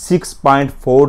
$6.4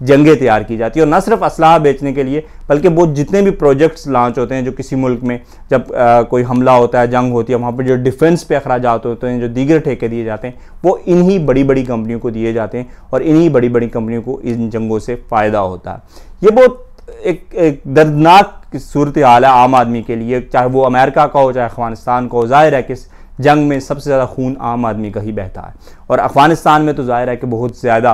जंगें तैयार की जाती है। और न सिर्फ असलाह बेचने के लिए, बल्कि वो जितने भी प्रोजेक्ट्स लॉन्च होते हैं जो किसी मुल्क में जब कोई हमला होता है, जंग होती है, वहाँ पर जो डिफेंस पे अखराजात होते हैं, जो दीगर ठेके दिए जाते हैं, वो इन्हीं बड़ी बड़ी कंपनियों को दिए जाते हैं और इन्हीं बड़ी बड़ी कंपनियों को इन जंगों से फ़ायदा होता है। ये बहुत एक दर्दनाक सूरत हाल है आम आदमी के लिए, चाहे वो अमेरिका का हो चाहे अफगानिस्तान का हो। ज़ाहिर है कि इस जंग में सबसे ज़्यादा खून आम आदमी का ही बहता है, और अफगानिस्तान में तो ज़ाहिर है कि बहुत ज़्यादा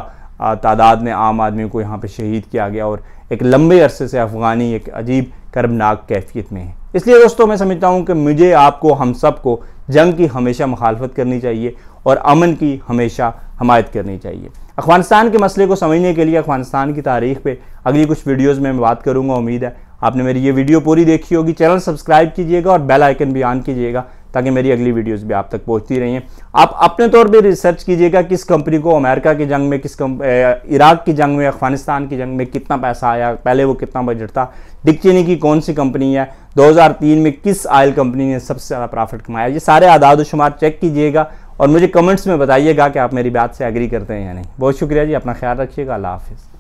तादाद में आम आदमियों को यहाँ पे शहीद किया गया, और एक लंबे अरसे से अफ़गानी एक अजीब कर्बनाक कैफियत में है। इसलिए दोस्तों मैं समझता हूँ कि मुझे, आपको, हम सब को जंग की हमेशा मुखालफत करनी चाहिए और अमन की हमेशा हमायत करनी चाहिए। अफ़गानिस्तान के मसले को समझने के लिए अफ़गानिस्तान की तारीख़ पे अगली कुछ वीडियोज़ में मैं बात करूँगा। उम्मीद है आपने मेरी ये वीडियो पूरी देखी होगी। चैनल सब्सक्राइब कीजिएगा और बेल आइकन भी ऑन कीजिएगा ताकि मेरी अगली वीडियोस भी आप तक पहुंचती रही हैं। आप अपने तौर पे रिसर्च कीजिएगा किस कंपनी को अमेरिका की जंग में, इराक की जंग में, अफगानिस्तान की जंग में कितना पैसा आया, पहले वो कितना बजट था, डिक चेनी की कौन सी कंपनी है, 2003 में किस ऑयल कंपनी ने सबसे ज़्यादा प्रॉफिट कमाया। ये सारे आदाद शुमार चेक कीजिएगा और मुझे कमेंट्स में बताइएगा कि आप मेरी बात से एग्री करते हैं या नहीं। बहुत शुक्रिया जी, अपना ख्याल रखिएगा। अल्लाह हाफिज़।